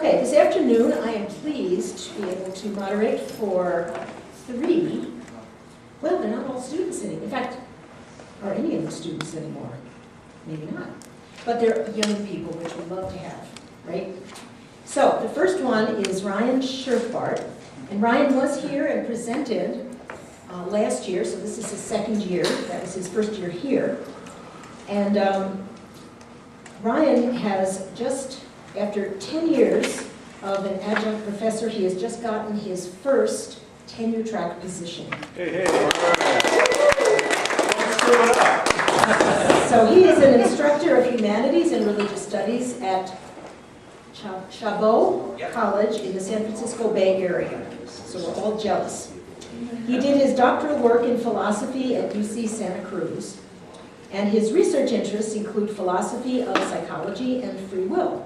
Okay, this afternoon I am pleased to be able to moderate for three, well, they're not all students sitting. In fact, are any of them students anymore? Maybe not. But they're young people, which we love to have, right? So the first one is Ryan Scherbart. And Ryan was here and presented last year, so this is his second year. That was his first year here. And Ryan has just, after 10 years of an adjunct professor, he has just gotten his first tenure-track position. Hey. So he is an instructor of humanities and religious studies at Scherbart College in the San Francisco Bay Area. So we're all jealous. He did his doctoral work in philosophy at UC Santa Cruz. And his research interests include philosophy of psychology and free will.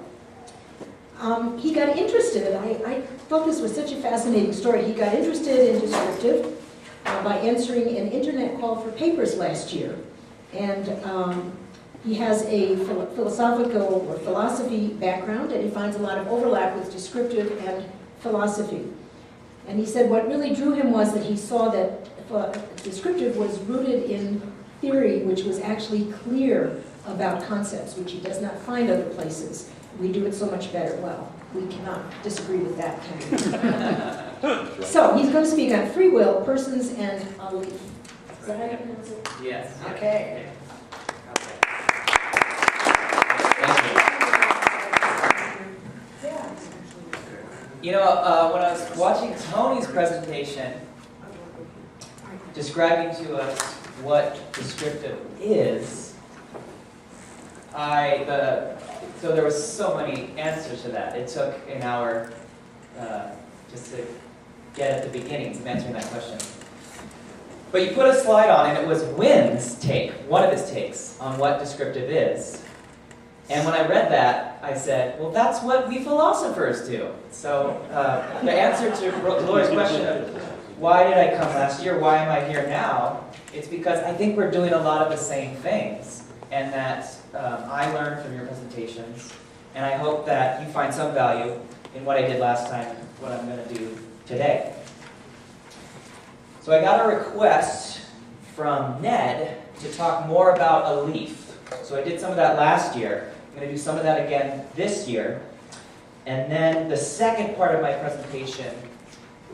He got interested, I thought this was such a fascinating story, he got interested in descriptive by answering an internet call for papers last year. And he has a philosophical or philosophy background, and he finds a lot of overlap with descriptive and philosophy. And he said what really drew him was that he saw that descriptive was rooted in theory which was actually clear about concepts, which he does not find other places. We do it so much better. Well, we cannot disagree with that, can we? So he's going to speak on free will, persons, and belief. Is that how you pronounce it? Yes. Okay. You know, when I was watching Tony's presentation, describing to us what descriptive is, so there was so many answers to that. It took an hour just to get at the beginnings of answering that question. But you put a slide on, and it was Wynn's take, one of his takes, on what descriptive is. And when I read that, I said, well, that's what we philosophers do. So the answer to Laura's question of why did I come last year, why am I here now, it's because I think we're doing a lot of the same things, and that I learned from your presentations, and I hope that you find some value in what I did last time and what I'm going to do today. So I got a request from Ned to talk more about a leaf. So I did some of that last year. I'm going to do some of that again this year. And then the second part of my presentation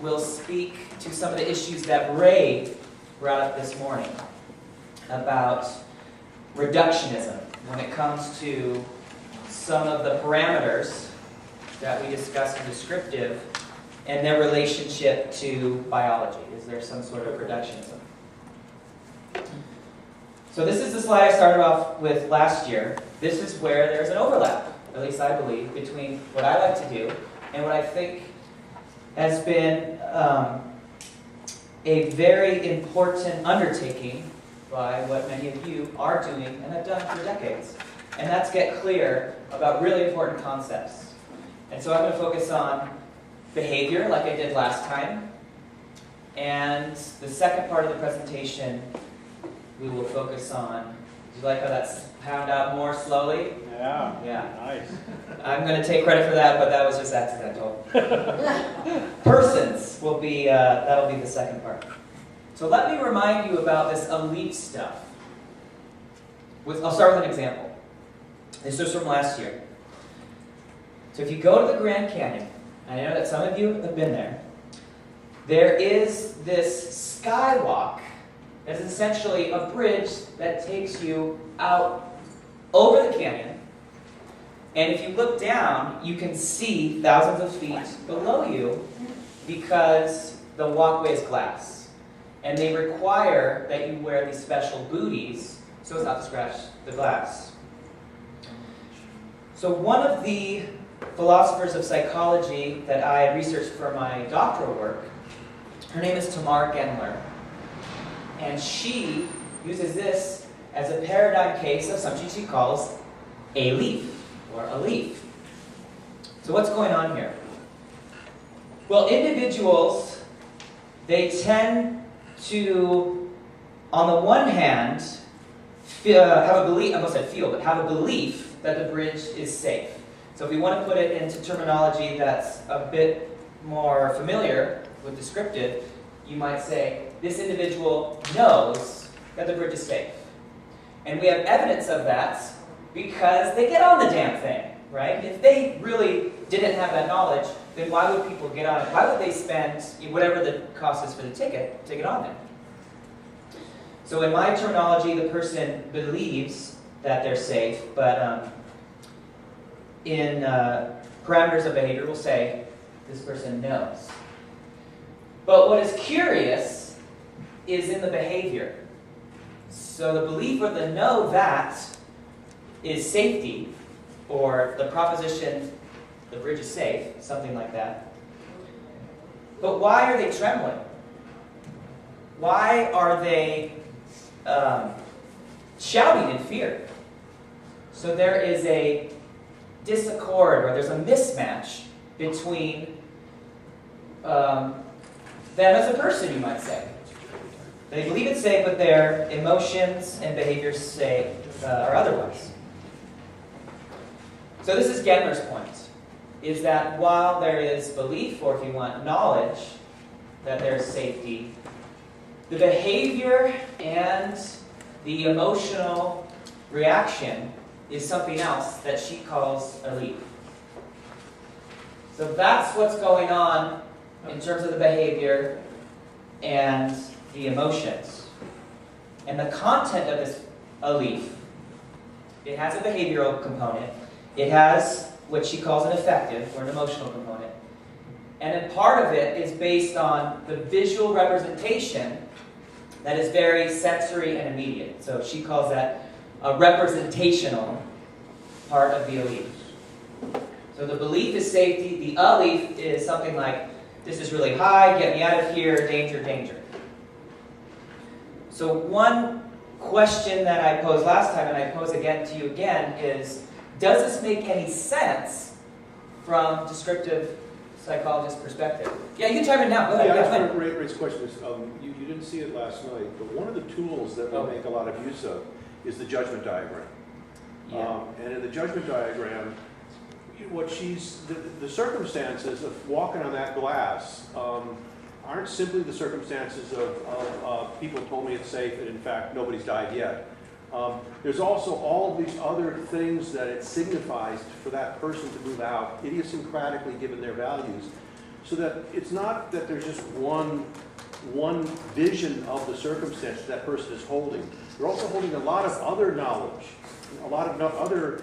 will speak to some of the issues that Ray brought up this morning about reductionism when it comes to some of the parameters that we discussed in descriptive and their relationship to biology. Is there some sort of reductionism? So this is the slide I started off with last year. This is where there's an overlap, at least I believe, between what I like to do and what I think has been a very important undertaking by what many of you are doing and have done for decades. And that's get clear about really important concepts. And so I'm going to focus on behavior, like I did last time. And the second part of the presentation, we will focus on, do you like how that's pounded out more slowly? Yeah. Nice. I'm going to take credit for that, but that was just accidental. Persons will be, that'll be the second part. So let me remind you about this elite stuff. I'll start with an example. This was from last year. So if you go to the Grand Canyon, I know that some of you have been there, there is this skywalk that is essentially a bridge that takes you out over the canyon. And if you look down, you can see thousands of feet below you because the walkway is glass. And they require that you wear these special booties so as not to scratch the glass. So one of the philosophers of psychology that I had researched for my doctoral work, her name is Tamar Gendler. And she uses this as a paradigm case of something she calls a leaf, or a leaf. So what's going on here? Well, individuals, they tend to, on the one hand, have a belief that the bridge is safe. So if we want to put it into terminology that's a bit more familiar with descriptive, you might say, this individual knows that the bridge is safe. And we have evidence of that because they get on the damn thing, right? If they really didn't have that knowledge, then why would people get on it? Why would they spend whatever the cost is for the ticket to get on there? So in my terminology, the person believes that they're safe, but in parameters of behavior, we'll say this person knows. But what is curious is in the behavior. So the belief or the know that is safety, or the proposition, the bridge is safe, something like that. But why are they trembling? Why are they shouting in fear? So there is a disaccord, or there's a mismatch between them as a person, you might say. They believe it's safe, but their emotions and behaviors say are otherwise. So this is Gendler's point, is that while there is belief, or if you want, knowledge, that there's safety, the behavior and the emotional reaction is something else that she calls a leap. So that's what's going on in terms of the behavior and the emotions. And the content of this belief, it has a behavioral component. It has what she calls an affective or an emotional component. And then part of it is based on the visual representation that is very sensory and immediate. So she calls that a representational part of the belief. So the belief is safety. The belief is something like, this is really high, get me out of here, danger, danger. So one question that I posed last time, and I pose again to you again, is, does this make any sense from descriptive psychologist perspective? Yeah, you can chime in now. Go ahead. Yeah, I just want to raise a question. You didn't see it last night, but one of the tools that we make a lot of use of is the judgment diagram. Yeah. And in the judgment diagram, what the circumstances of walking on that glass aren't simply the circumstances of people told me it's safe and in fact nobody's died yet. There's also all of these other things that it signifies for that person to move out, idiosyncratically given their values, so that it's not that there's just one vision of the circumstance that person is holding. They're also holding a lot of other knowledge, a lot of other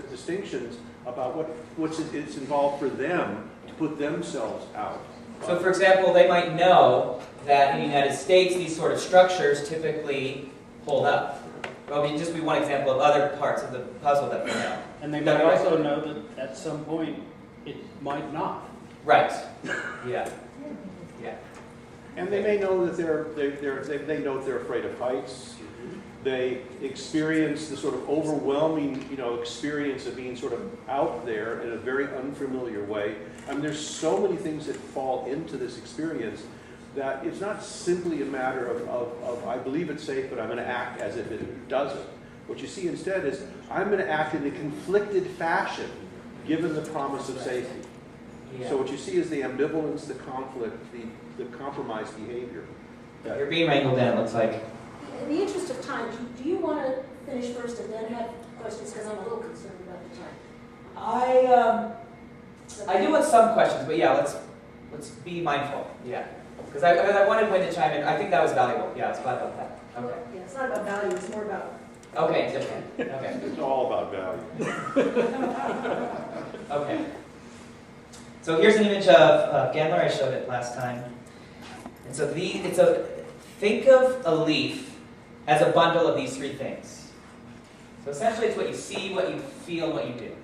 distinctions about what's involved for them to put themselves out. So for example, they might know that in the United States, these sort of structures typically hold up. Well, just be one example of other parts of the puzzle that we know. And they might also know that at some point it might not. Right. Yeah. Yeah. And they may know that they know that they're afraid of heights. They experience the sort of overwhelming, experience of being sort of out there in a very unfamiliar way. I mean, there's so many things that fall into this experience that it's not simply a matter of I believe it's safe, but I'm going to act as if it doesn't. What you see instead is I'm going to act in a conflicted fashion, given the promise of safety. Yeah. So what you see is the ambivalence, the conflict, the compromised behavior. You're being wrangled in, it looks like. In the interest of time, do you want to finish first and then have questions? Because I'm a little concerned about the time. I do want some questions, but yeah, let's be mindful. Yeah. Because I wanted Wayne to chime in. I think that was valuable. Yeah, I was glad about that. Okay. Yeah, it's not about value, it's more about... Okay, different. Okay. It's all about value. Okay. So here's an image of Gendler. I showed it last time. And so think of a leaf as a bundle of these three things. So essentially it's what you see, what you feel, and what you do.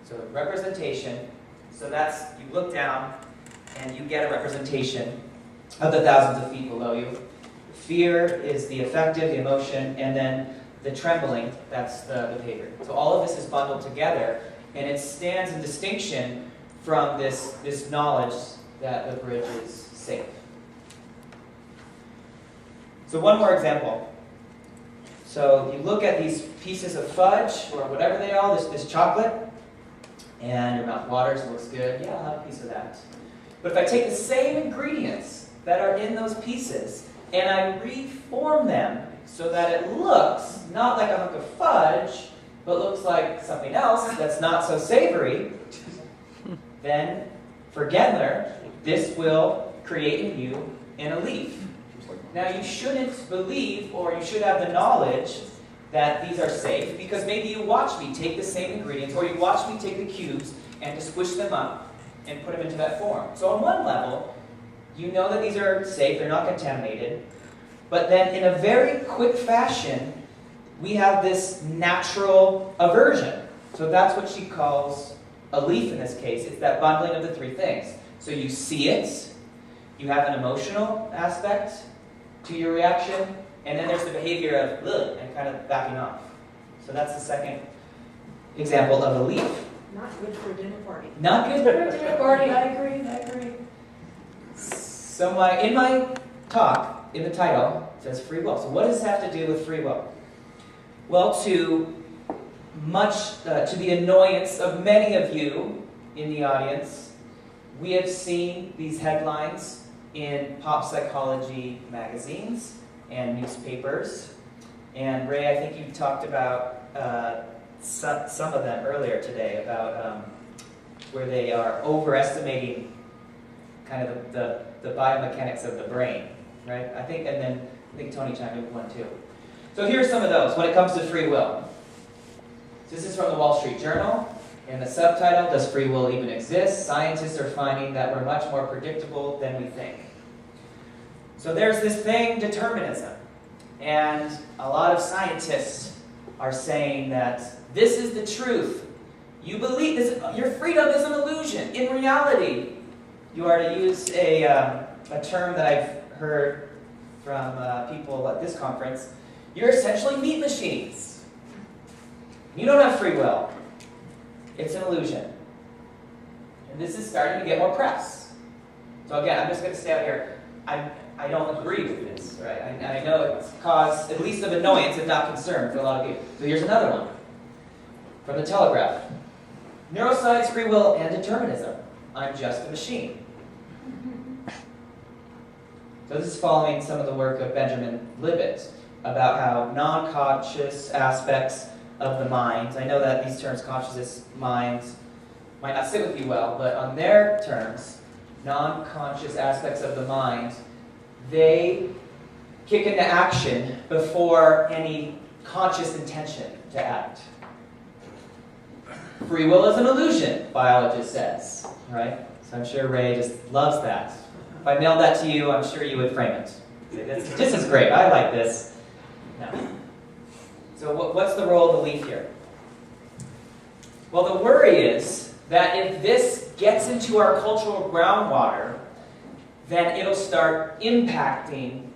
So representation, so that's, you look down and you get a representation of the thousands of feet below you. Fear is the affective, the emotion, and then the trembling, that's the behavior. So all of this is bundled together, and it stands in distinction from this knowledge that the bridge is safe. So one more example. So you look at these pieces of fudge, or whatever they are, this chocolate, and your mouth waters, looks good, yeah, I'll have a piece of that. But if I take the same ingredients that are in those pieces and I reform them so that it looks not like a hunk of fudge, but looks like something else that's not so savory, then for Gendler, this will create in you an leaf. Now you shouldn't believe, or you should have the knowledge that these are safe, because maybe you watch me take the same ingredients, or you watch me take the cubes and to squish them up and put them into that form. So on one level, you know that these are safe, they're not contaminated, but then in a very quick fashion, we have this natural aversion. So that's what she calls a leaf in this case. It's that bundling of the three things. So you see it, you have an emotional aspect to your reaction, and then there's the behavior of ugh, and kind of backing off. So that's the second example of a leaf. Not good for a dinner party. Not good for a dinner party, I agree. So in my talk, in the title, it says free will. So what does this have to do with free will? Well, to the annoyance of many of you in the audience, we have seen these headlines in pop psychology magazines and newspapers. And Ray, I think you talked about some of them earlier today, about where they are overestimating kind of the biomechanics of the brain, right? I think Tony chimed in with one too. So here's some of those when it comes to free will. This is from the Wall Street Journal, and the subtitle, "Does Free Will Even Exist? Scientists are finding that we're much more predictable than we think." So there's this thing, determinism, and a lot of scientists are saying that this is the truth. You believe this, your freedom is an illusion. In reality, you are, to use a term that I've heard from people at this conference, you're essentially meat machines. You don't have free will. It's an illusion. And this is starting to get more press. So again, I'm just going to stay out here. I don't agree with this, right? I know it's caused at least of annoyance, if not concern, for a lot of people. So here's another one from the Telegraph. Neuroscience, free will, and determinism. I'm just a machine. So this is following some of the work of Benjamin Libet about how non-conscious aspects of the mind, I know that these terms, consciousness, mind, might not sit with you well, but on their terms, non-conscious aspects of the mind, they kick into action before any conscious intention to act. Free will is an illusion, biologist says, right? So I'm sure Ray just loves that. If I mailed that to you, I'm sure you would frame it. Say, this is great, I like this. No. So what's the role of the leaf here? Well, the worry is that if this gets into our cultural groundwater, then it'll start impacting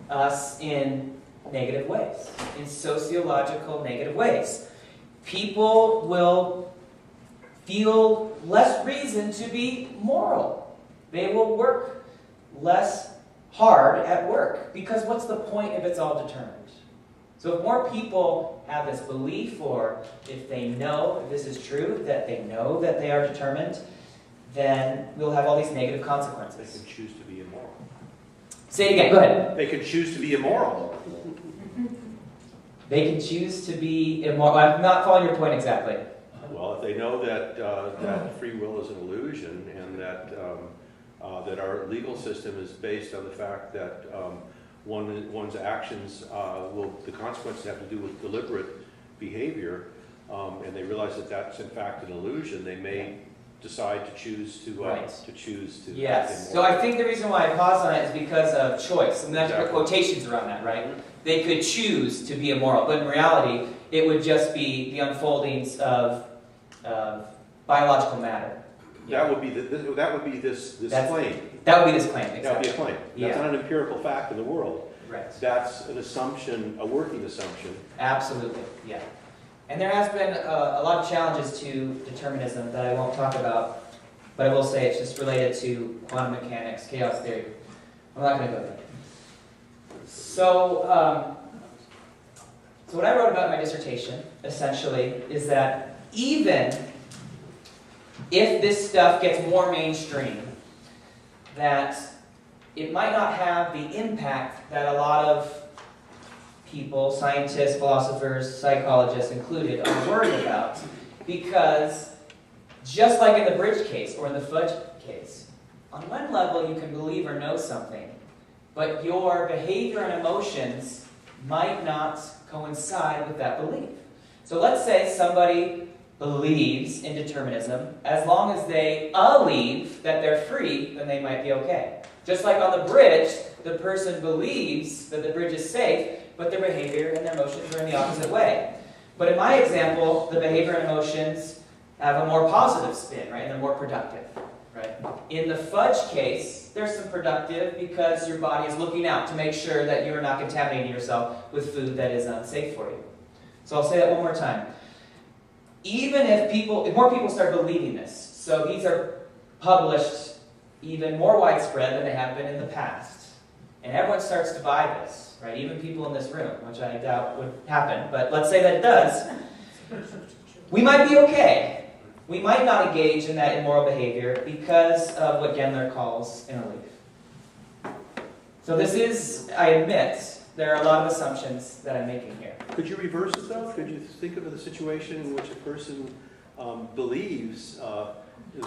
us in negative ways, in sociological negative ways. People will feel less reason to be moral. They will work less hard at work, because what's the point if it's all determined? So if more people have this belief, or if they know if this is true, that they know that they are determined, then we'll have all these negative consequences. They can choose to be immoral. Say it again, go ahead. They can choose to be immoral. They can choose to be immoral. I'm not following your point exactly. Well, if they know that that free will is an illusion, and that that our legal system is based on the fact that one's actions the consequences have to do with deliberate behavior, and they realize that that's in fact an illusion, they may decide to choose to Yes. So I think the reason why I paused on it is because of choice, and that's Exactly. put quotations around that, right? They could choose to be immoral, but in reality, it would just be the unfoldings of biological matter. That would be this claim. That would be this claim, exactly. That would be a claim. That's Yeah. not an empirical fact in the world. Right. That's an assumption, a working assumption. Absolutely, yeah. And there has been a lot of challenges to determinism that I won't talk about, but I will say it's just related to quantum mechanics, chaos theory. I'm not going to go there. So what I wrote about in my dissertation, essentially, is that even if this stuff gets more mainstream, that it might not have the impact that a lot of people, scientists, philosophers, psychologists included, are worried about. Because just like in the bridge case or in the fudge case, on one level you can believe or know something, but your behavior and emotions might not coincide with that belief. So let's say somebody believes in determinism. As long as they believe that they're free, then they might be okay. Just like on the bridge, the person believes that the bridge is safe, but their behavior and their emotions are in the opposite way. But in my example, the behavior and emotions have a more positive spin, right? And they're more productive, right? In the fudge case, there's some productive because your body is looking out to make sure that you're not contaminating yourself with food that is unsafe for you. So I'll say that one more time. Even if more people start believing this, so these are published even more widespread than they have been in the past, and everyone starts to buy this, right? Even people in this room, which I doubt would happen, but let's say that it does. We might be okay. We might not engage in that immoral behavior because of what Gendler calls inner leaf. So this is, I admit, there are a lot of assumptions that I'm making here. Could you reverse it though? Could you think of a situation in which a person believes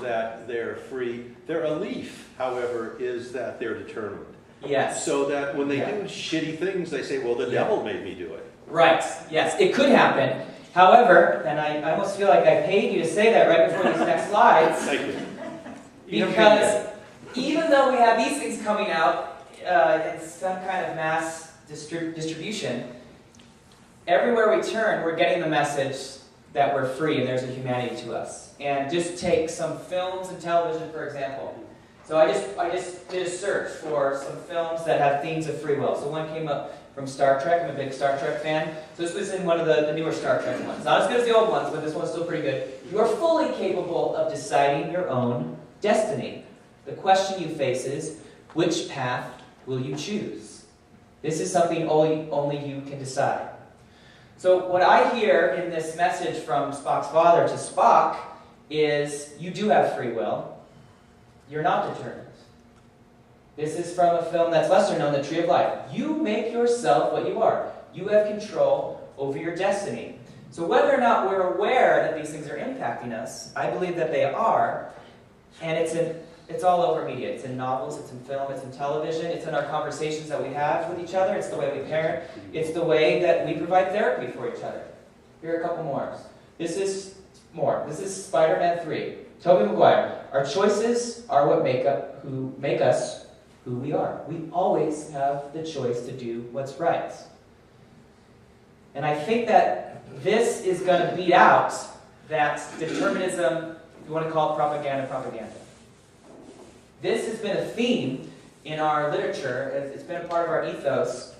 that they're free? Their belief, however, is that they're determined. Yes. So that when they do shitty things, they say, well, the devil made me do it. Right. Yes, it could happen. However, and I almost feel like I paid you to say that right before these next slides. Thank you. Because even though we have these things coming out in some kind of mass distribution, everywhere we turn, we're getting the message that we're free and there's a humanity to us. And just take some films and television, for example. So I just did a search for some films that have themes of free will. So one came up from Star Trek. I'm a big Star Trek fan. So this was in one of the newer Star Trek ones. Not as good as the old ones, but this one's still pretty good. You are fully capable of deciding your own destiny. The question you face is, which path will you choose? This is something only you can decide. So what I hear in this message from Spock's father to Spock is, you do have free will. You're not determined. This is from a film that's lesser known, The Tree of Life. You make yourself what you are. You have control over your destiny. So whether or not we're aware that these things are impacting us, I believe that they are, and it's all over media. It's in novels, it's in film, it's in television, it's in our conversations that we have with each other, it's the way we parent, it's the way that we provide therapy for each other. Here are a couple more. This is Spider-Man 3. Tobey Maguire. Our choices are what make us who we are. We always have the choice to do what's right. And I think that this is going to beat out that determinism, if you want to call it propaganda. This has been a theme in our literature. It's been a part of our ethos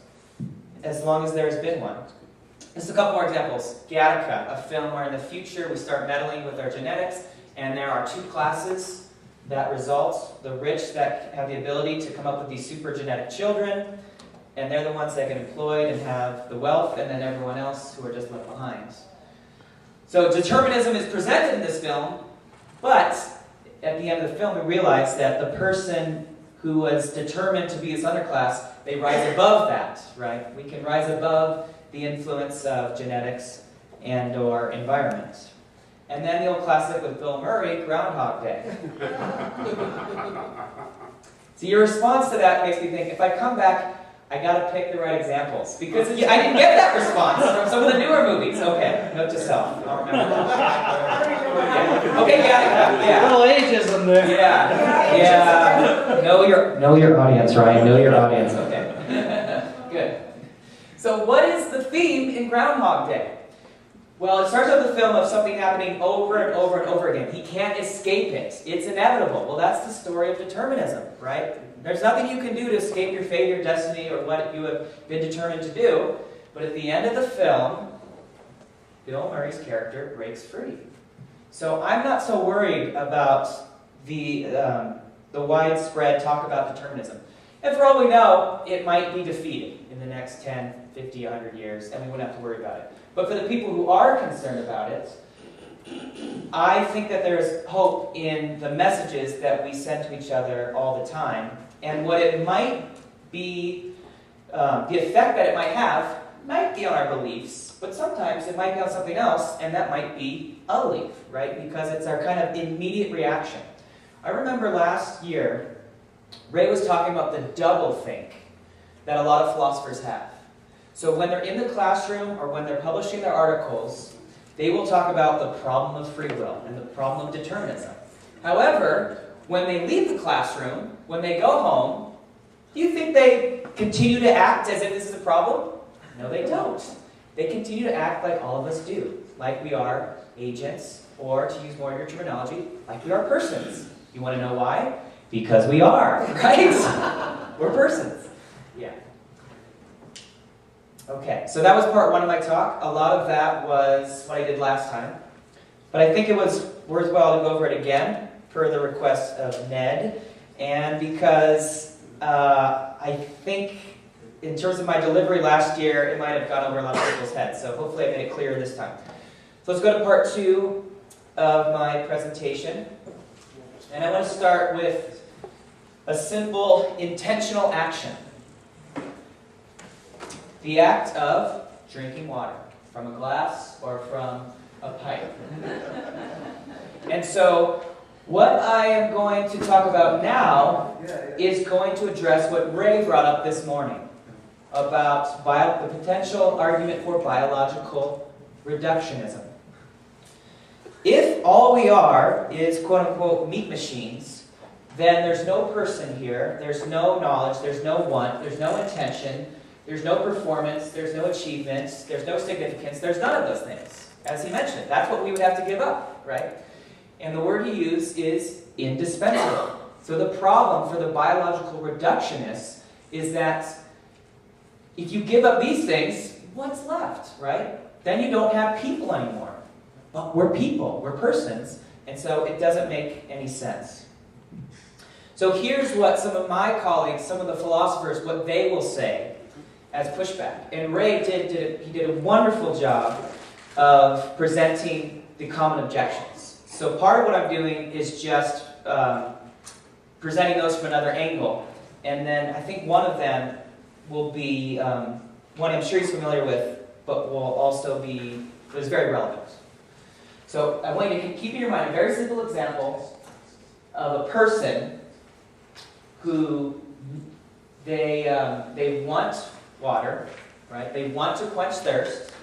as long as there's been one. Just a couple more examples. Gattaca, a film where in the future we start meddling with our genetics, and there are two classes that result. The rich that have the ability to come up with these super genetic children, and they're the ones that get employed and have the wealth, and then everyone else who are just left behind. So determinism is presented in this film, but at the end of the film we realize that the person who was determined to be this underclass, they rise above that, right? We can rise above the influence of genetics and or environment. And then the old classic with Bill Murray, Groundhog Day. So your response to that makes me think, if I come back, I gotta pick the right examples. Because I didn't get that response from some of the newer movies. Okay, note to self. I'll remember. Okay, yeah. Little ageism there. Yeah. Know your audience, Ryan. Know your audience. Okay. Good. So what is the theme in Groundhog Day? Well, it starts with the film of something happening over and over and over again. He can't escape it. It's inevitable. Well, that's the story of determinism, right? There's nothing you can do to escape your fate, your destiny, or what you have been determined to do. But at the end of the film, Bill Murray's character breaks free. So I'm not so worried about the widespread talk about determinism. And for all we know, it might be defeated in the next 10, 50, 100 years, and we wouldn't have to worry about it. But for the people who are concerned about it, I think that there's hope in the messages that we send to each other all the time, and what it might be, the effect that it might be on our beliefs, but sometimes it might be on something else, and that might be a belief, right? Because it's our kind of immediate reaction. I remember last year, Ray was talking about the doublethink that a lot of philosophers have. So when they're in the classroom or when they're publishing their articles, they will talk about the problem of free will and the problem of determinism. However, when they leave the classroom, when they go home, do you think they continue to act as if this is a problem? No, they don't. They continue to act like all of us do, like we are agents, or to use more of your terminology, like we are persons. You want to know why? Because we are, right? We're persons. Yeah. Okay, so that was part one of my talk. A lot of that was what I did last time. But I think it was worthwhile to go over it again, per the request of Ned, and because I think in terms of my delivery last year, it might have gone over a lot of people's heads, so hopefully I made it clear this time. So let's go to part two of my presentation. And I want to start with a simple intentional action. The act of drinking water from a glass or from a pipe. And so what I am going to talk about now is going to address what Ray brought up this morning about the potential argument for biological reductionism. If all we are is quote-unquote meat machines, then there's no person here, there's no knowledge, there's no want, there's no intention, there's no performance, there's no achievements, there's no significance, there's none of those things. As he mentioned, that's what we would have to give up, right? And the word he used is indispensable. So the problem for the biological reductionists is that if you give up these things, what's left, right? Then you don't have people anymore. But we're people, we're persons, and so it doesn't make any sense. So here's what some of my colleagues, some of the philosophers, what they will say as pushback. And Ray did a wonderful job of presenting the common objections. So part of what I'm doing is just presenting those from another angle. And then I think one of them will be one I'm sure he's familiar with, but is very relevant. So I want you to keep in your mind a very simple example of a person who they want water, right? They want to quench thirst.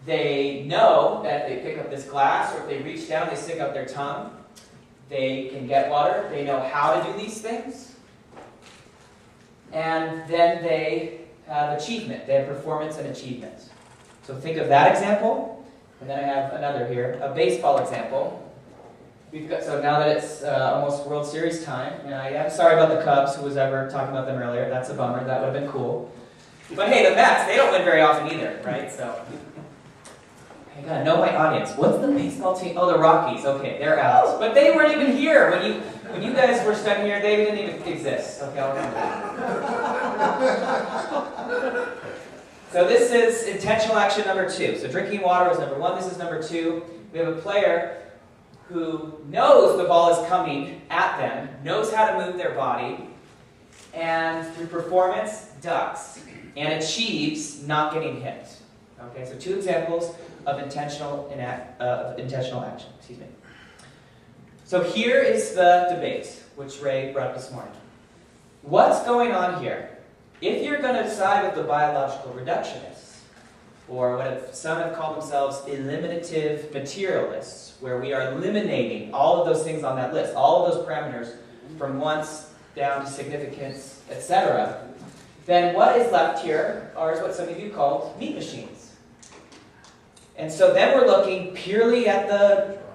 They know that they pick up this glass, or if they reach down, they stick up their tongue. They can get water. They know how to do these things. And then they have achievement. They have performance and achievement. So think of that example. And then I have another here, a baseball example. So now that it's almost World Series time, and I am sorry about the Cubs, who was ever talking about them earlier. That's a bummer. That would have been cool. But hey, the Mets, they don't win very often either, right? So I gotta know my audience. What's the baseball team? Oh, the Rockies. Okay, they're out. But they weren't even here when you guys were studying here. They didn't even exist. Okay, I'll remember that. So this is intentional action number 2. So drinking water was number 1. This is number 2. We have a player who knows the ball is coming at them, knows how to move their body, and through performance, ducks, and achieves not getting hit. Okay, so 2 examples of intentional action. Excuse me. So here is the debate, which Ray brought up this morning. What's going on here? If you're going to side with the biological reductionists, or what some have called themselves eliminative materialists, where we are eliminating all of those things on that list, all of those parameters from wants down to significance, etc., then what is left here are what some of you called meat machines. And so then we're looking purely at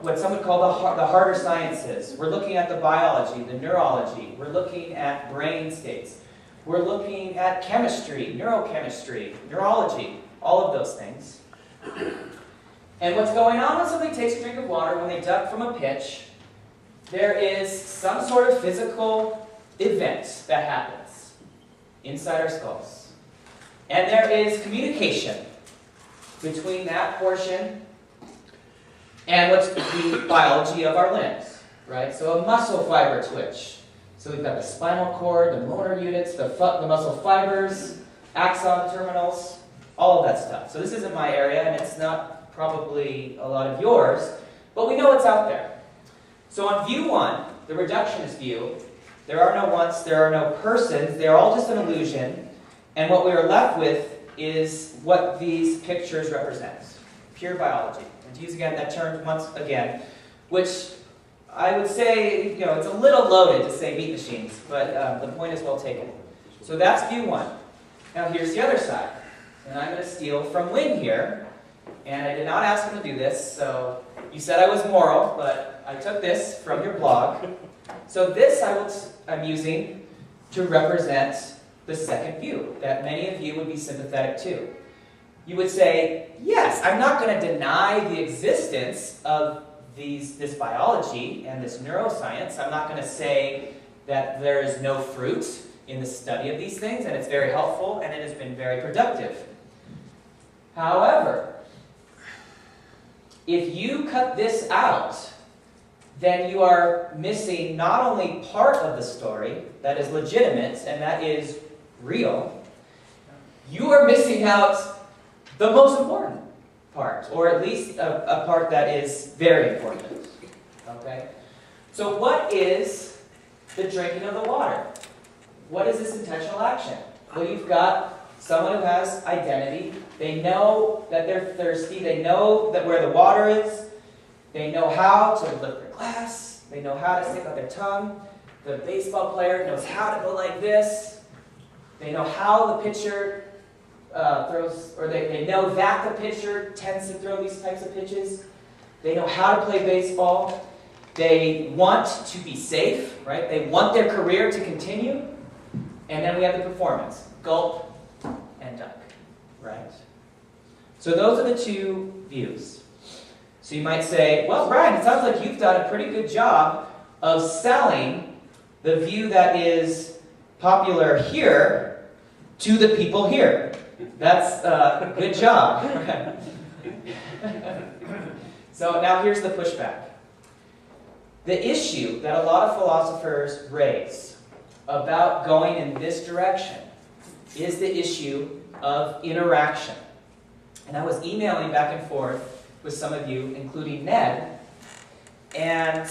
what some would call the harder sciences. We're looking at the biology, the neurology. We're looking at brain states. We're looking at chemistry, neurochemistry, neurology, all of those things. And what's going on when somebody takes a drink of water, when they duck from a pitch, there is some sort of physical event that happens inside our skulls. And there is communication between that portion And what's the biology of our limbs, right? So a muscle fiber twitch. So we've got the spinal cord, the motor units, the muscle fibers, axon terminals, all of that stuff. So this isn't my area, and it's not probably a lot of yours, but we know it's out there. So on view 1, the reductionist view, there are no wants, there are no persons, they're all just an illusion, and what we are left with is what these pictures represent. Pure biology. And to use again that term once again, which I would say, it's a little loaded to say meat machines, but the point is well taken. So that's view 1. Now here's the other side. And I'm going to steal from Wing here. And I did not ask him to do this, so you said I was moral, but I took this from your blog. So this I'm using to represent the second view that many of you would be sympathetic to. You would say, yes, I'm not going to deny the existence of this biology and this neuroscience. I'm not going to say that there is no fruit in the study of these things, and it's very helpful, and it has been very productive. However, if you cut this out, then you are missing not only part of the story that is legitimate and that is real, you are missing out the most important part, or at least a part that is very important. Okay? So what is the drinking of the water? What is this intentional action? Well, you've got someone who has identity. They know that they're thirsty. They know that where the water is. They know how to lift their glass. They know how to stick out their tongue. The baseball player knows how to go like this. They know how the pitcher throws, or they know that the pitcher tends to throw these types of pitches. They know how to play baseball. They want to be safe, right? They want their career to continue. And then we have the performance. Gulp and duck, right? So those are the two views. So you might say, well, Brian, it sounds like you've done a pretty good job of selling the view that is popular here to the people here. That's a good job. So now here's the pushback. The issue that a lot of philosophers raise about going in this direction is the issue of interaction. And I was emailing back and forth with some of you, including Ned, and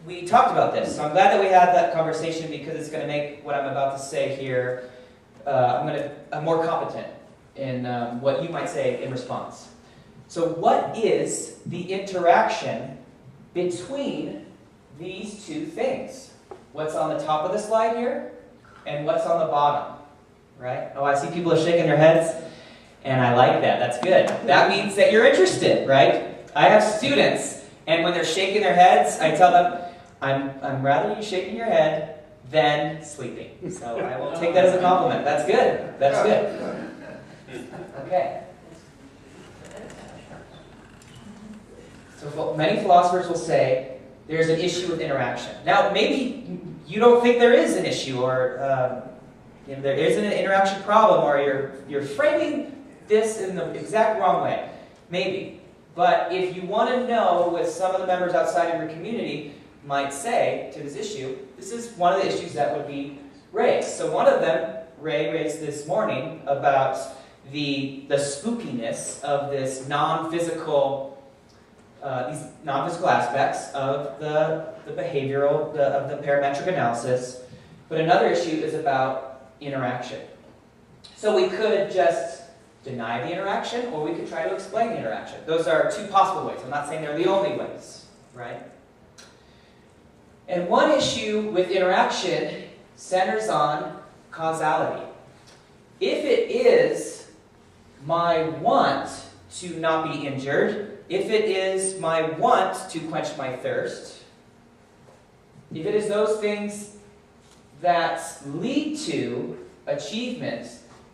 we talked about this. So I'm glad that we had that conversation because it's going to make what I'm about to say here, I'm more competent in what you might say in response. So what is the interaction between these two things? What's on the top of the slide here and what's on the bottom, right? Oh, I see people are shaking their heads, and I like that. That's good. That means that you're interested, right? I have students, and when they're shaking their heads, I tell them, I'm rather you shaking your head than sleeping. So I will take that as a compliment. That's good. That's good. Okay. So many philosophers will say there's an issue with interaction. Now, maybe you don't think there is an issue, or there isn't an interaction problem, or you're framing this in the exact wrong way. Maybe. But if you want to know what some of the members outside of your community might say to this issue, this is one of the issues that would be raised. So one of them, Ray raised this morning about the spookiness of this non-physical, these non-physical aspects of the behavioral, of the parametric analysis. But another issue is about interaction. So we could just deny the interaction, or we could try to explain the interaction. Those are two possible ways. I'm not saying they're the only ways, right? And one issue with interaction centers on causality. If it is my want to not be injured, if it is my want to quench my thirst, if it is those things that lead to achievement,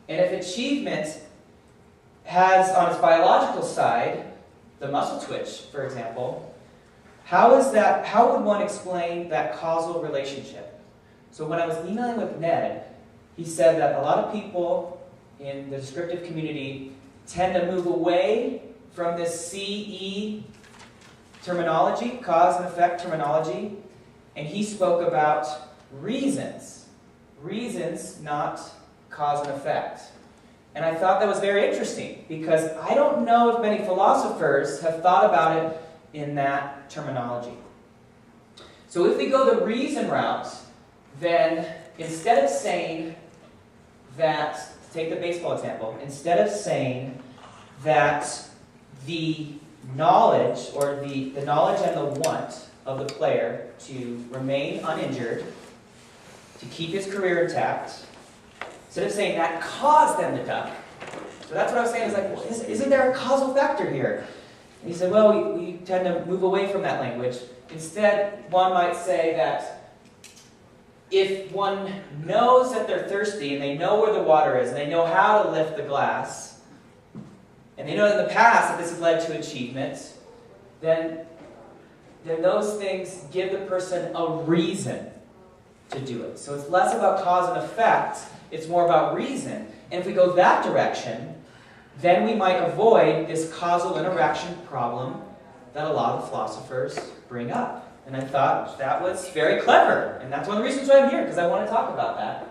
and if achievement has on its biological side the muscle twitch, for example, how would one explain that causal relationship? So when I was emailing with Ned, he said that a lot of people in the descriptive community tend to move away from this CE terminology, cause and effect terminology, and he spoke about reasons. Reasons, not cause and effect. And I thought that was very interesting, because I don't know if many philosophers have thought about it in that terminology. So if we go the reason route, then instead of saying that, take the baseball example, instead of saying that the knowledge, or the knowledge and the want of the player to remain uninjured, to keep his career intact, instead of saying that caused them to duck. So that's what I was saying, is like, well, isn't there a causal factor here? And he said, well, we tend to move away from that language. Instead, one might say that if one knows that they're thirsty, and they know where the water is, and they know how to lift the glass, and they know in the past that this has led to achievement, then those things give the person a reason to do it. So it's less about cause and effect, it's more about reason. And if we go that direction, then we might avoid this causal interaction problem that a lot of philosophers bring up. And I thought that was very clever. And that's one of the reasons why I'm here, because I want to talk about that.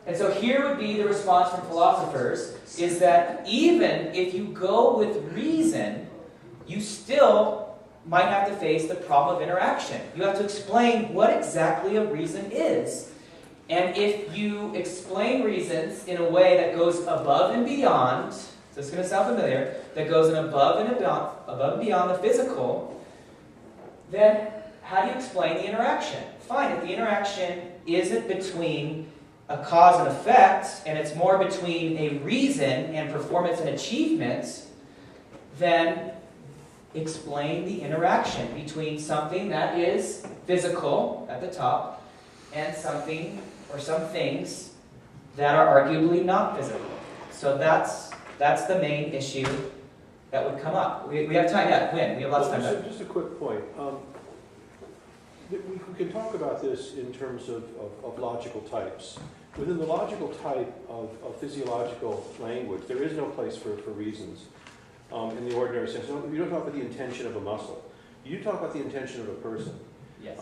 And so here would be the response from philosophers, is that even if you go with reason, you still might have to face the problem of interaction. You have to explain what exactly a reason is. And if you explain reasons in a way that goes above and beyond, so it's going to sound familiar, that goes above and beyond the physical, then how do you explain the interaction? Fine, if the interaction isn't between a cause and effect, and it's more between a reason and performance and achievement, then explain the interaction between something that is physical at the top and something or some things that are arguably not physical. So that's the main issue that would come up. We have time, yeah, Win, we have lots of time. Just a quick point. We can talk about this in terms of logical types. Within the logical type of physiological language, there is no place for reasons in the ordinary sense. You don't talk about the intention of a muscle. You talk about the intention of a person. Yes.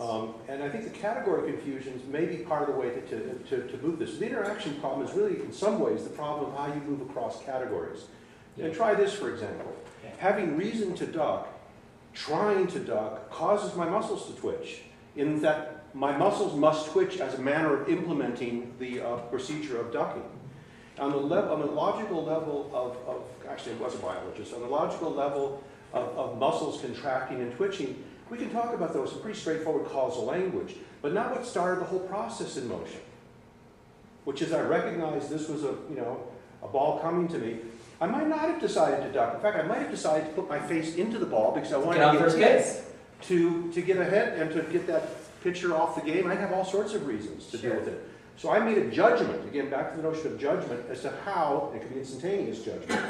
And I think the category confusions may be part of the way to move this. The interaction problem is really, in some ways, the problem of how you move across categories. And try this, for example. Yeah. Having reason to duck, trying to duck, causes my muscles to twitch, in that my muscles must twitch as a manner of implementing the procedure of ducking. On the logical level of actually I was a biologist, on the logical level of muscles contracting and twitching, we can talk about those in pretty straightforward causal language, but not what started the whole process in motion, which is I recognized this was a ball coming to me. I might not have decided to duck. In fact, I might have decided to put my face into the ball because I wanted to get first base. To get ahead and to get that pitcher off the game. I'd have all sorts of reasons to deal with it. So I made a judgment, again, back to the notion of judgment, as to how, it could be instantaneous judgment,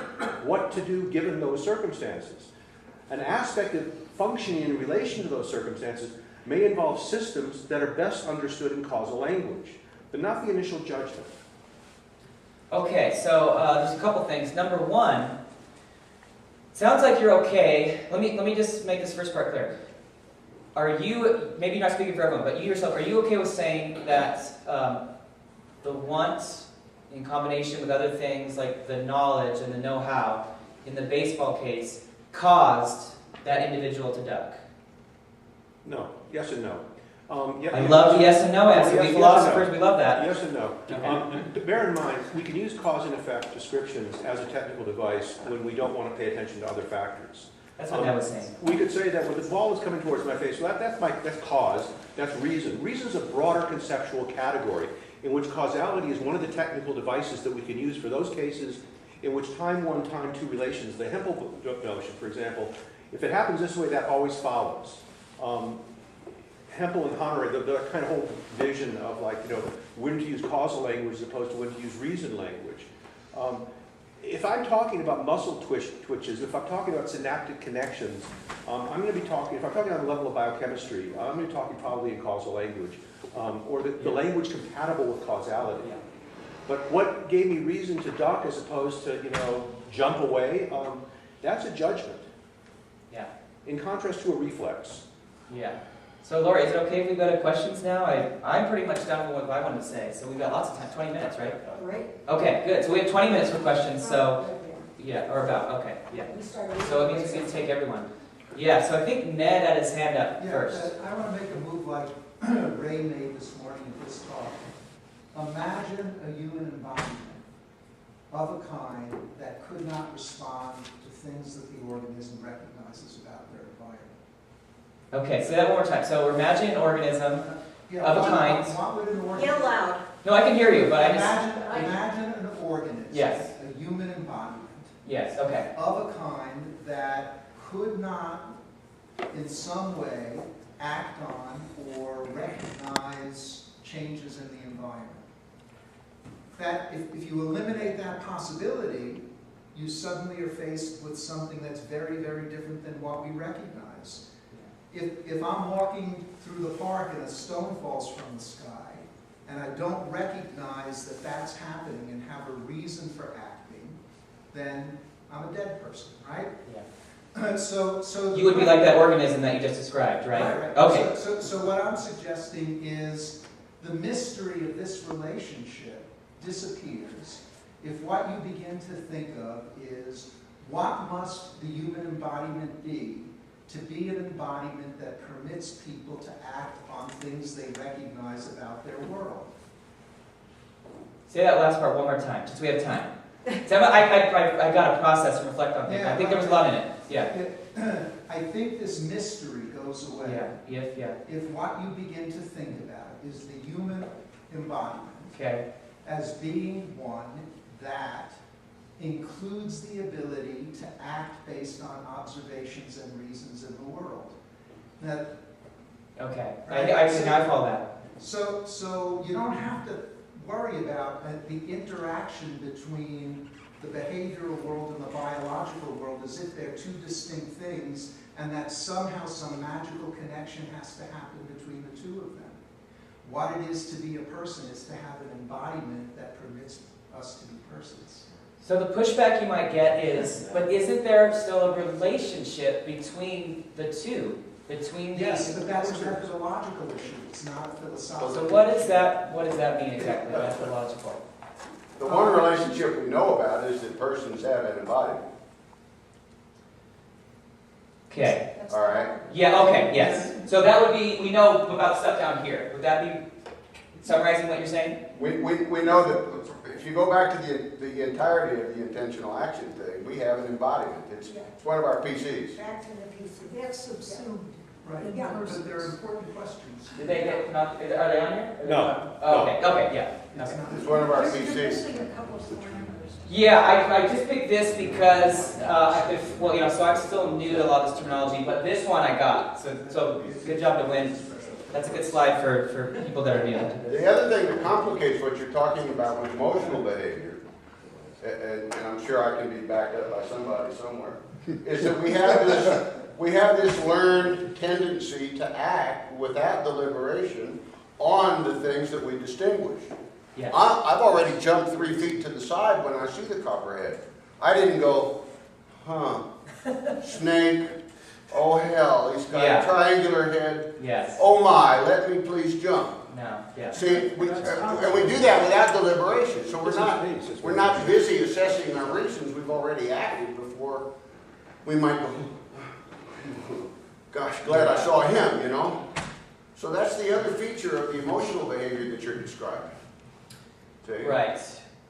what to do given those circumstances. An aspect of functioning in relation to those circumstances may involve systems that are best understood in causal language, but not the initial judgment. Okay, so there's a couple things. Number one, sounds like you're okay. Let me just make this first part clear. Are you, maybe you're not speaking for everyone, but you yourself, are you okay with saying that the want in combination with other things like the knowledge and the know-how in the baseball case caused that individual to duck? No. Yes and no. I love the yes and no answer. Yes, We yes philosophers, and we love that. Yes and no. Okay. Bear in mind, we can use cause and effect descriptions as a technical device when we don't want to pay attention to other factors. That's what I was saying. We could say that when the ball is coming towards my face, well, that's cause, that's reason. Reason is a broader conceptual category in which causality is one of the technical devices that we can use for those cases in which time one, time two relations, the Hempel notion, for example, if it happens this way, that always follows. Hempel and Honore, the kind of whole vision of when to use causal language as opposed to when to use reason language. If I'm talking about muscle twitches, if I'm talking about synaptic connections, I'm going to be talking, if I'm talking on the level of biochemistry, I'm going to be talking probably in causal language, or the language compatible with causality. Yeah. But what gave me reason to duck as opposed to, jump away, that's a judgment. Yeah. in contrast to a reflex. Yeah. So Lori, is it okay if we go to questions now? I'm pretty much done with what I wanted to say, so we've got lots of time, 20 minutes, right? Right? Okay, good. So we have 20 minutes for questions, so, yeah, or about, okay, yeah. We started. So it means we can take everyone. Yeah, so I think Ned had his hand up Yeah, first. I want to make a move like Ray made this morning in his talk. Imagine a human embodiment of a kind that could not respond to things that the organism recognizes about their environment. Okay, so that one more time. So we're imagining an organism. Yeah, Of a what- kind. What would an organism? Yell loud. No, I can hear you, but I just... Imagine an organism. Yes. A human embodiment Yes, okay. of a kind that could not, in some way, act on or recognize changes in the environment. That if you eliminate that possibility, you suddenly are faced with something that's very, very different than what we recognize. If I'm walking through the park and a stone falls from the sky, and I don't recognize that that's happening and have a reason for acting, then I'm a dead person, right? Yeah. So You would be like that organism that you just described, right? Right. Okay. So what I'm suggesting is the mystery of this relationship disappears if what you begin to think of is what must the human embodiment be to be an embodiment that permits people to act on things they recognize about their world. Say that last part one more time, just so we have time. So I got to process and reflect on things. I think there was a lot in it. Yeah. I think this mystery goes away Yeah. if what you begin to think about is the human embodiment Okay. as being one that includes the ability to act based on observations and reasons in the world. Now, Okay. Right. I follow that. so you don't have to worry about the interaction between the behavioral world and the biological world as if they're two distinct things, and that somehow some magical connection has to happen between the two of them. What it is to be a person is to have an embodiment that permits us to be persons. So the pushback you might get is, but isn't there still a relationship between the two? Between these? Yes, but that's a methodological issue. It's not a philosophical. So what does that mean exactly, methodological? The one relationship we know about is that persons have an embodiment. Okay. All right? Yeah, okay, yes. So that would be, we know about stuff down here. Would that be summarizing what you're saying? We know that if you go back to the entirety of the intentional action thing, we have an embodiment. It's one of our PCs. Back to the PC. That's subsumed. Right, Yeah. but they're important questions. Did they get, not, are they on here? No. Oh, okay, yeah. It's Okay. not- It's one of our You're PCs. missing a couple of parameters. Yeah, I just picked this because, so I'm still new to a lot of this terminology, but this one I got. So good job to win. That's a good slide for people that are new. The other thing that complicates what you're talking about with emotional behavior, and I'm sure I can be backed up by somebody somewhere, is that we have this learned tendency to act without deliberation on the things that we distinguish. Yeah. I've already jumped 3 feet to the side when I see the copperhead. I didn't go, snake, oh hell, he's got Yeah. a triangular head. Yes. Oh my, let me please jump. No. Yeah. See, and we do that without deliberation, so we're not busy assessing our reasons. We've already acted before we might go, gosh, glad I saw him, you know? So that's the other feature of the emotional behavior that you're describing. See? Right.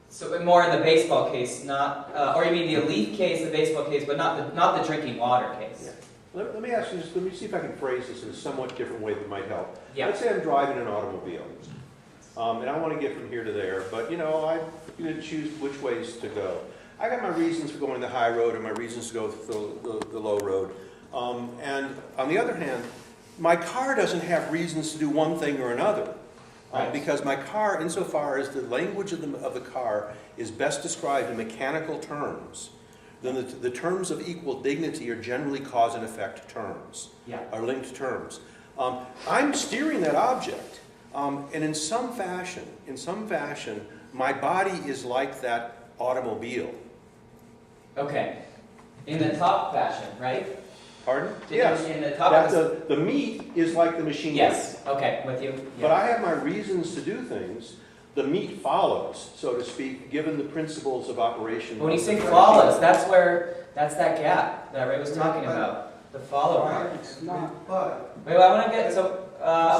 So more in the baseball case, not, or you mean the leaf case, the baseball case, but not the drinking water case. Yeah. Let me ask you this, let me see if I can phrase this in a somewhat different way that might help. Yeah. Let's say I'm driving an automobile, and I want to get from here to there, but I'm going to choose which ways to go. I got my reasons for going the high road and my reasons to go the low road. And on the other hand, my car doesn't have reasons to do one thing or another. Right. Because my car, insofar as the language of the car is best described in mechanical terms, then the terms of equal dignity are generally cause and effect terms, are linked terms. I'm steering that object, and in some fashion, my body is like that automobile. Okay. In the top fashion, right? Pardon? In- Yes. In the topic. The meat is like the machine. Yes, okay, with you. But Yeah. I have my reasons to do things. The meat follows, so to speak, given the principles of operation. When you say of the follows, machine. that's that gap that Ray was talking about, the follow part. It's not, but. Wait, I want to get, so,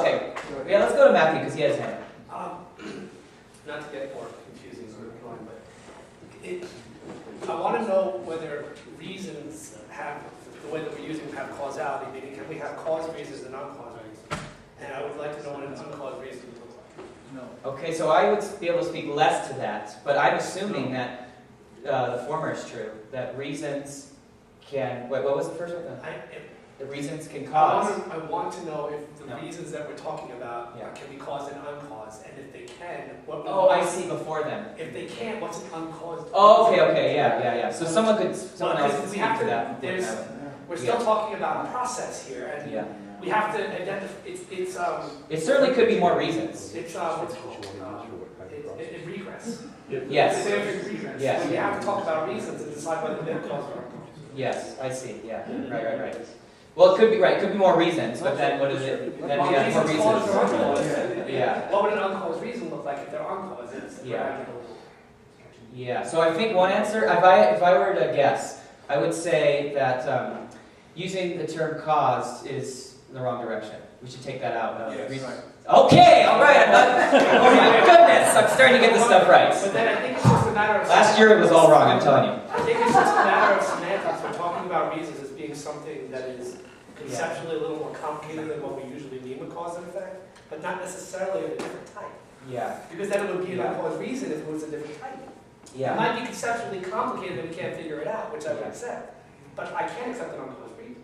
okay, yeah, let's go to Matthew, because he has his hand. Not to get more confusing sort of going, but I want to know whether reasons have, the way that we're using them have causality, meaning can we have caused reasons and uncaused reasons? And I would like to know what an uncaused reason would look like. No. Okay, so I would be able to speak less to that, but I'm assuming that the former is true, that reasons can, wait, what was the first one? The reasons can cause. I want to know if the No. reasons that we're talking about Yeah. can be caused and uncaused, and if they can, what? Oh, I see before them. If they can't, what's an uncaused? Oh, okay, yeah. So someone else could we speak have to to- that. there's- We're still talking about a process here, and Yeah. we have to identify. It's It certainly could be more reasons. what's called it regress. Yes. It's regress. Yes. So we have to talk about reasons and decide whether they're caused or uncaused. Yes, I see, yeah, right. Well, it could be, right, it could be more reasons, but then what is it? Then we have more Reasons caused or reasons. uncaused. Yeah. What would an uncaused reason look like if they're uncaused? Yeah. Yeah, so I think one answer, if I were to guess, I would say that using the term caused is the wrong direction. We should take that out. Okay, all right. Oh my goodness, I'm starting to get this stuff right. But then I think it's just a matter of. Last year it was all wrong, I'm telling you. I think it's just a matter of semantics. We're talking about reasons as being something that is conceptually a little more complicated than what we usually mean with cause and effect, but not necessarily of a different type. Yeah, Because then it would be an uncaused reason if it was a different type. It yeah. might be conceptually complicated and we can't figure it out, which I would accept. But I can't accept an uncaused reason.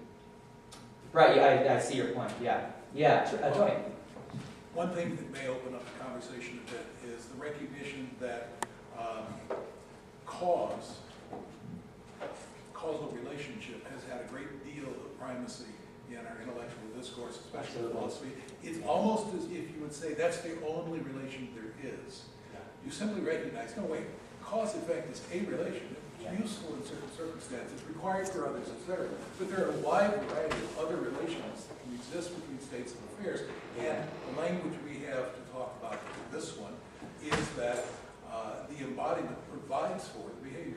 Right, yeah, I see your point, yeah. Yeah, Tony. One thing that may open up the conversation a bit is the recognition that causal relationship has had a great deal of primacy in our intellectual discourse, especially in philosophy. It's almost as if you would say that's the only relation there is. You simply recognize, no wait, cause-effect is a relation. It's useful in certain circumstances, required for others, etc. But there are a wide variety of other relations that can exist between states and affairs. And the language we have to talk about this one is that the embodiment provides for the behavior.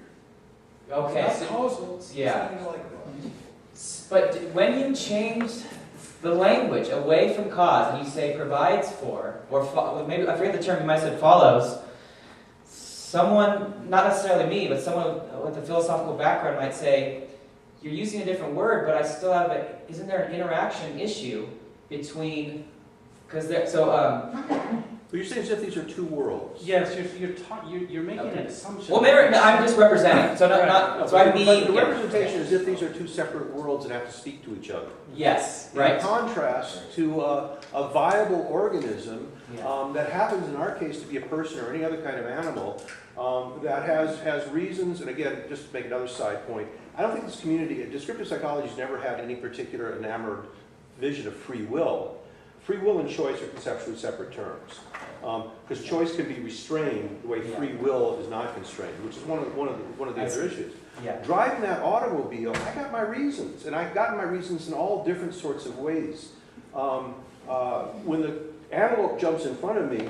Okay, It's so, not causal, yeah. it's not like that. but when you change the language away from cause and you say provides for, or maybe, I forget the term, you might have said follows, someone, not necessarily me, but someone with a philosophical background might say, you're using a different word, but I still have isn't there an interaction issue between, because there, But you're saying as if these are two worlds. Yes, you're making an assumption. well, maybe I'm just representing, so so I mean, But the representation is as if these are two separate worlds that have to speak to each other. yes, right. In contrast to a viable organism Yeah. that happens in our case to be a person or any other kind of animal that has reasons, and again, just to make another side point, I don't think this community, descriptive psychology has never had any particular enamored vision of free will. Free will and choice are conceptually separate terms. Because choice can be restrained the way free will is not constrained, which is one of the other issues. Yeah. Driving that automobile, I got my reasons, and I've gotten my reasons in all different sorts of ways. When the antelope jumps in front of me,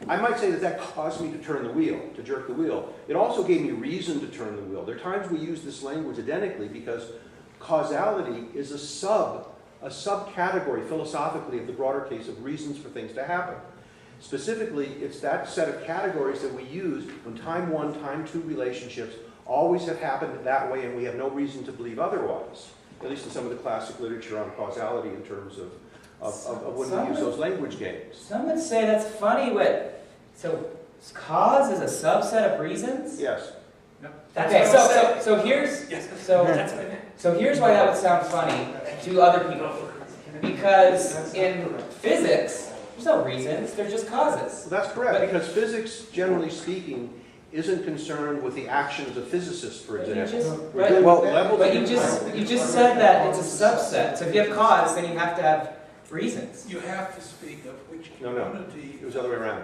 I might say that caused me to turn the wheel, to jerk the wheel. It also gave me reason to turn the wheel. There are times we use this language identically because causality is a subcategory philosophically of the broader case of reasons for things to happen. Specifically, it's that set of categories that we use when time one, time two relationships always have happened that way and we have no reason to believe otherwise, at least in some of the classic literature on causality in terms of when we use those language games. Some would say that's funny, so cause is a subset of reasons? Yes. That's Okay, what I'm saying. so here's, Yes, so, that's what I meant. so here's why that would sound funny to other people. Because in physics, there's no reasons, they're just causes. Well, that's correct, because physics, generally speaking, isn't concerned with the actions of physicists, for But you example. just, We're right, dealing with levels but of you just said that it's a subset. So if you have cause, then you have to have reasons. You have to speak of which No. community, It was the other way around.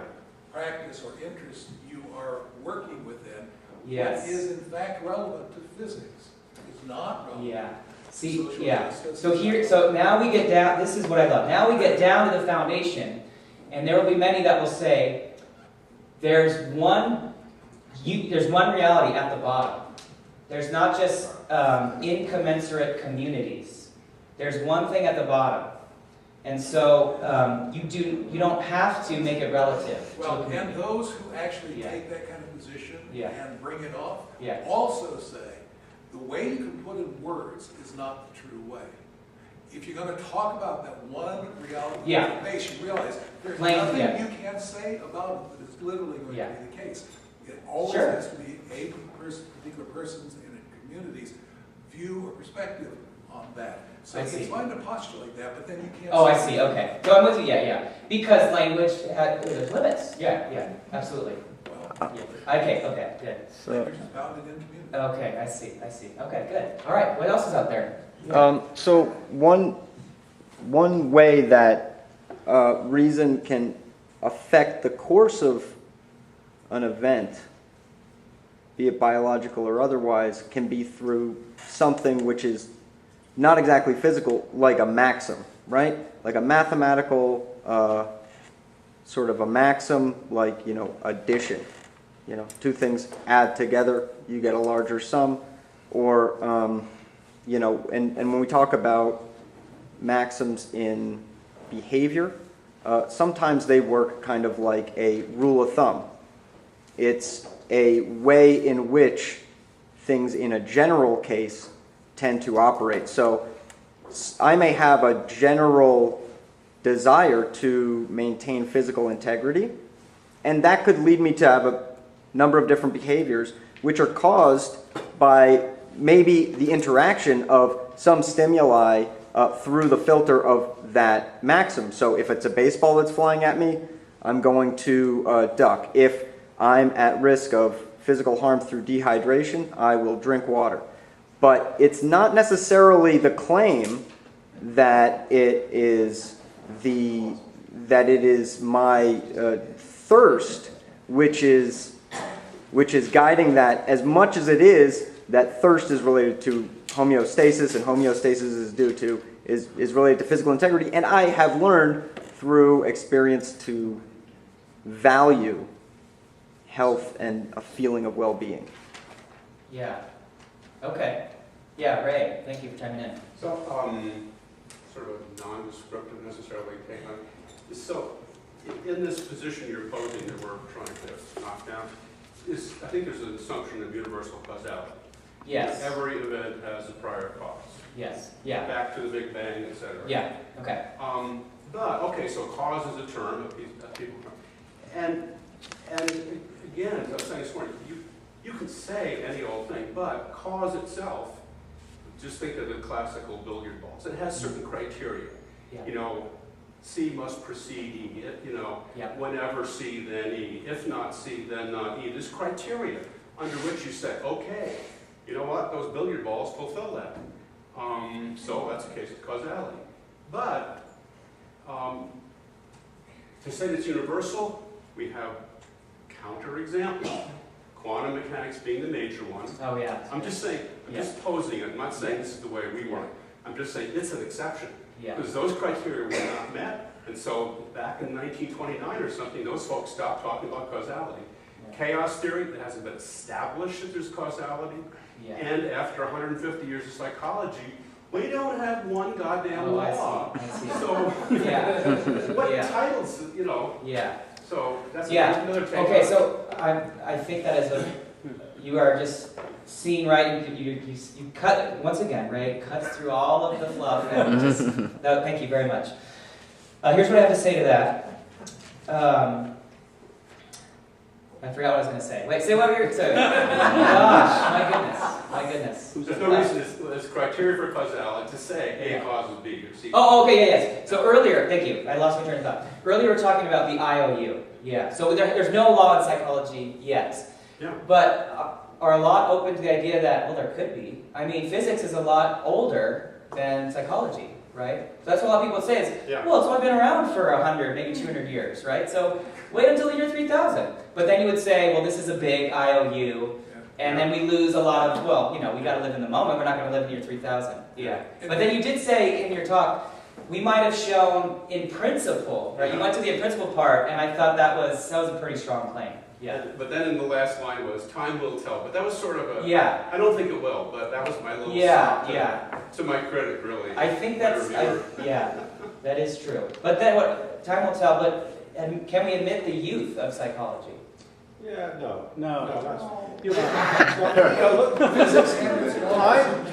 practice, or interest you are working within. Yes. What is in fact relevant to physics is not relevant Yeah. See, social yeah. justice. So now we get down, this is what I love. Now we get down to the foundation, and there will be many that will say, there's one reality at the bottom. There's not just incommensurate communities. There's one thing at the bottom. And so you don't have to make it relative. Well, and those who actually Yeah. take that kind of position Yeah. and bring it off Yeah. also say, the way you can put in words is not the true way. If you're gonna talk about that one reality Yeah. base, you realize there's Plain, nothing yeah. you can say about it that is literally going Yeah. to be the case. It always Sure. has to be a particular person's and a community's view or perspective on that. So I it's see. fine to postulate that, but then you can't. Oh, I say- see, okay. So I'm with you, yeah. Because language, there's limits. Yeah, absolutely. Well, Yeah. Okay, good. language is bounded in community. Okay, I see. Okay, good. All right, what else is out there? So one way that reason can affect the course of an event, be it biological or otherwise, can be through something which is not exactly physical, like a maxim, right? Like a mathematical sort of a maxim, like, addition. Two things add together, you get a larger sum. Or, and when we talk about maxims in behavior, sometimes they work kind of like a rule of thumb. It's a way in which things in a general case tend to operate. So I may have a general desire to maintain physical integrity, and that could lead me to have a number of different behaviors which are caused by maybe the interaction of some stimuli through the filter of that maxim. So if it's a baseball that's flying at me, I'm going to duck. If I'm at risk of physical harm through dehydration, I will drink water. But it's not necessarily the claim that it is my thirst which is guiding that, as much as it is that thirst is related to homeostasis, and homeostasis is related to physical integrity. And I have learned through experience to value health and a feeling of well-being. Yeah. Okay. Yeah, Ray, thank you for chiming in. So, sort of a non-descriptive necessarily take on. So, in this position you're posing that we're trying to knock down, I think there's an assumption of universal causality. Yes. Every event has a prior cause. Yes. Yeah. Back to the Big Bang, et cetera. Yeah. Okay. So cause is a term that people, and again, as I was saying this morning, you can say any old thing, but cause itself, just think of the classical billiard balls. It has certain criteria. Yeah. C must precede E. Yeah. Whenever C, then E. If not C, then not E. There's criteria under which you say, okay, you know what? Those billiard balls fulfill that. So that's a case of causality. But to say that it's universal, we have counterexamples. Quantum mechanics being the major one. Oh, yeah. I'm just saying, I'm just posing it. I'm not saying this is the way we work. I'm just saying it's an exception. Yeah. Because those criteria were not met. And so back in 1929 or something, those folks stopped talking about causality. Yeah. Chaos theory, it hasn't been established that there's causality. Yeah. And after 150 years of psychology, we don't have one goddamn law. I see. So, Yeah. what Yeah. titles, Yeah. so that's Yeah. another take. Okay, so I think that is you are just seeing right. You cut once again, Ray cuts through all of the fluff. And just, no, thank you very much. Here's what I have to say to that. I forgot what I was going to say. Wait, say what you're saying. Gosh, my goodness. There's no reason, there's criteria for causality to say A causes B or C. Oh, okay, yes. So earlier, thank you. I lost my train of thought. Earlier, we were talking about the IOU. Yeah. So there's no law in psychology yet. Yeah. But are a lot open to the idea that, well, there could be. I mean, physics is a lot older than psychology, right? So that's what a lot of people would say is, well, it's only been around for 100, maybe 200 years, right? So wait until the year 3000. But then you would say, well, this is a big IOU. And then we lose a lot of, well, you know, we gotta live in the moment, we're not gonna live in year 3000. Yeah. But then you did say in your talk, we might have shown in principle, right? You went to the in principle part, and I thought that was a pretty strong claim. Yeah. But then in the last line was, time will tell, but that was sort of a, Yeah. I don't think it will, but that was my little Yeah, side yeah. to my credit, really. I think my that's, reviewer. yeah, that is true. But then what, time will tell, but can we admit the youth of psychology? Yeah, no. No. Not. You know, look, physics,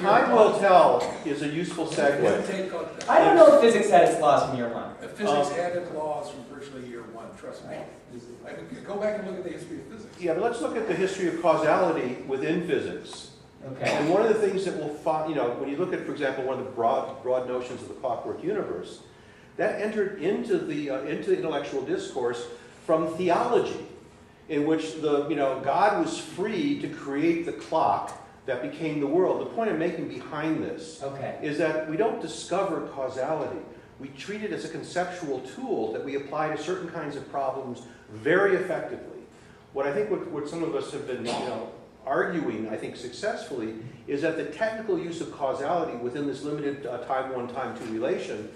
time will tell is a useful segue. I don't know if physics had its flaws from year one. Physics had its laws from virtually year one, trust me. I mean, go back and look at the history of physics. Yeah, but let's look at the history of causality within physics. Okay. And one of the things that we'll find, you know, when you look at, for example, one of the broad notions of the clockwork universe, that entered into the intellectual discourse from theology, in which God was free to create the clock that became the world. The point I'm making behind this is that we don't discover causality. We treat it as a conceptual tool that we apply to certain kinds of problems very effectively. What I think what some of us have been arguing, I think successfully, is that the technical use of causality within this limited time one, time two relation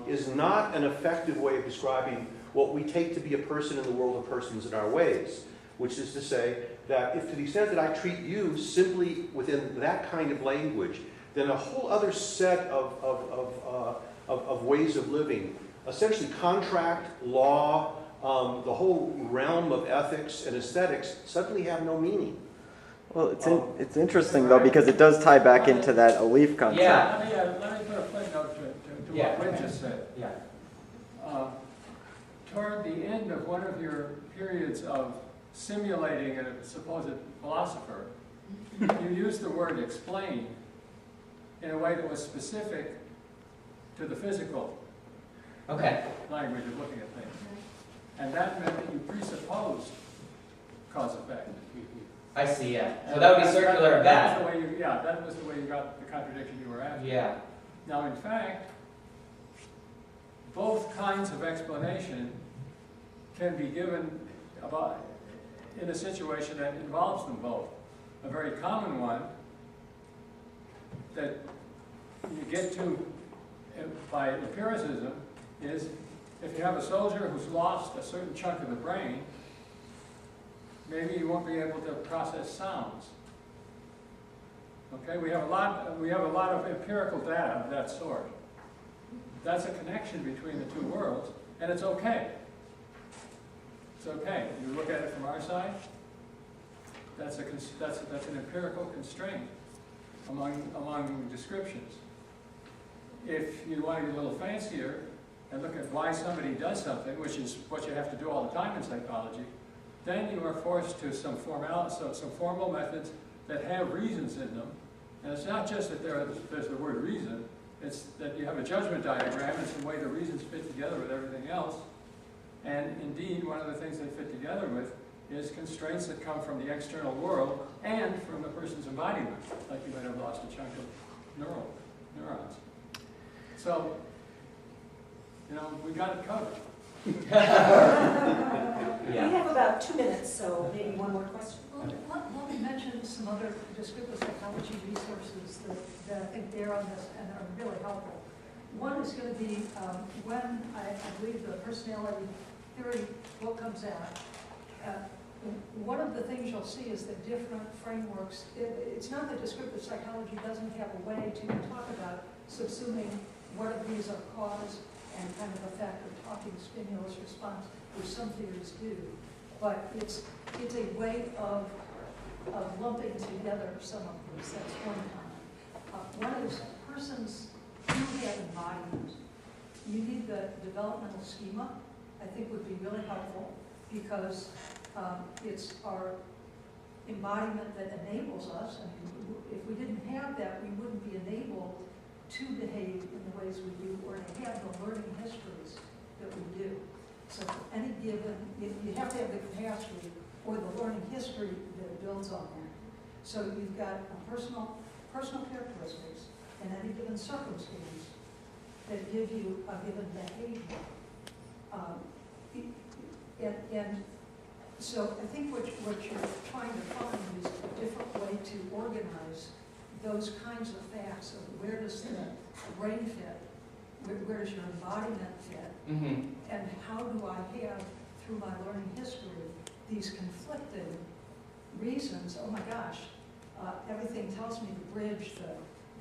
is not an effective way of describing what we take to be a person in the world of persons in our ways, which is to say that if to the extent that I treat you simply within that kind of language, then a whole other set of ways of living, essentially contract, law, the whole realm of ethics and aesthetics suddenly have no meaning. Well, it's interesting though, because it does tie back into that Alif concept. Yeah. Let me put a footnote to what Wynn just said. Yeah. Toward the end of one of your periods of simulating a supposed philosopher, you used the word explain in a way that was specific to the physical language of looking at things. And that meant that you presupposed cause-effect. I see, yeah. So that would be circular and bad. That was the way you got the contradiction you were after. Yeah. Now, in fact, both kinds of explanation can be given in a situation that involves them both. A very common one that you get to by empiricism is if you have a soldier who's lost a certain chunk of the brain, maybe you won't be able to process sounds. Okay, we have a lot of empirical data of that sort. That's a connection between the two worlds, and it's okay. It's okay. You look at it from our side, that's an empirical constraint among descriptions. If you want to get a little fancier and look at why somebody does something, which is what you have to do all the time in psychology, then you are forced to some formal methods that have reasons in them. And it's not just that there's the word reason, it's that you have a judgment diagram and some way the reasons fit together with everything else. And indeed, one of the things they fit together with is constraints that come from the external world and from the person's embodiment, like you might have lost a chunk of neurons. So, we got it covered. We have about 2 minutes, so maybe one more question. Well, let me mention some other descriptive psychology resources that I think bear on this and are really helpful. One is going to be when I believe the personality theory book comes out. One of the things you'll see is that different frameworks, it's not that descriptive psychology doesn't have a way to talk about subsuming what of these are cause and kind of effect or talking stimulus response, which some theories do. But it's a way of lumping together some of these. That's one kind. One is persons who have embodiment. You need the developmental schema, I think would be really helpful because it's our embodiment that enables us. I mean, if we didn't have that, we wouldn't be enabled to behave in the ways we do or to have the learning histories that we do. So any given, you have to have the capacity or the learning history that builds on that. So you've got personal characteristics and any given circumstance that give you a given behavior. And So I think what you're trying to find is a different way to organize those kinds of facts of where does the brain fit, where does your embodiment fit, and how do I have, through my learning history, these conflicting reasons. Oh my gosh, everything tells me the bridge,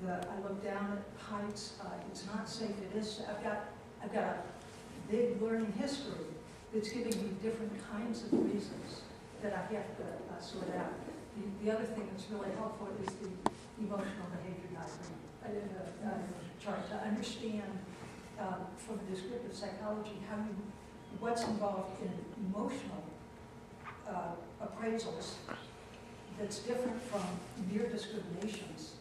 I look down at heights, it's not safe, it is. I've got a big learning history that's giving me different kinds of reasons that I have to sort out. The other thing that's really helpful is the emotional behavior diagram. Trying to understand from descriptive psychology what's involved in emotional appraisals that's different from mere discriminations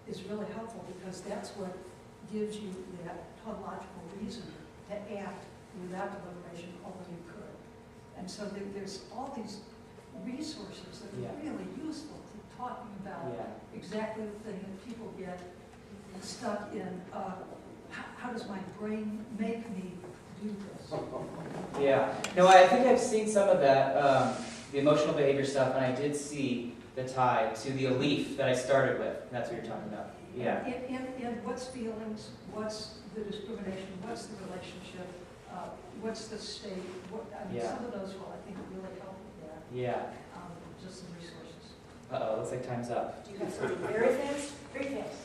is really helpful, because that's what gives you that tautological reason to act without deliberation, although you could. And so there's all these resources that are really useful to talking about exactly the thing that people get stuck in. How does my brain make me do this? Yeah. No, I think I've seen some of that, the emotional behavior stuff, and I did see the tie to the ALEEF that I started with. That's what you're talking about. Yeah. And what's feelings, what's the discrimination, what's the relationship, what's the state, some of those will, I think, really help with that. Yeah. Just some resources. Uh-oh, looks like time's up. Do you have something very fast? Very fast.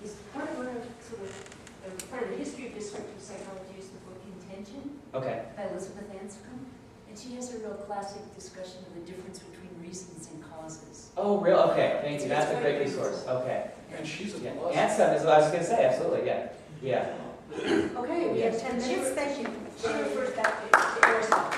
Is part of the history of descriptive psychology is the book Intention Okay. by Elizabeth Anscombe, and she has a real classic discussion of the difference between reasons and causes. Oh, real? Okay, thank you. That's a great resource. Okay. And she's a Yeah. philosopher. Ansem is what I was going to say. Absolutely. Yeah. Yeah. Okay, we have 10 minutes. Thank you. She refers back to Aristotle.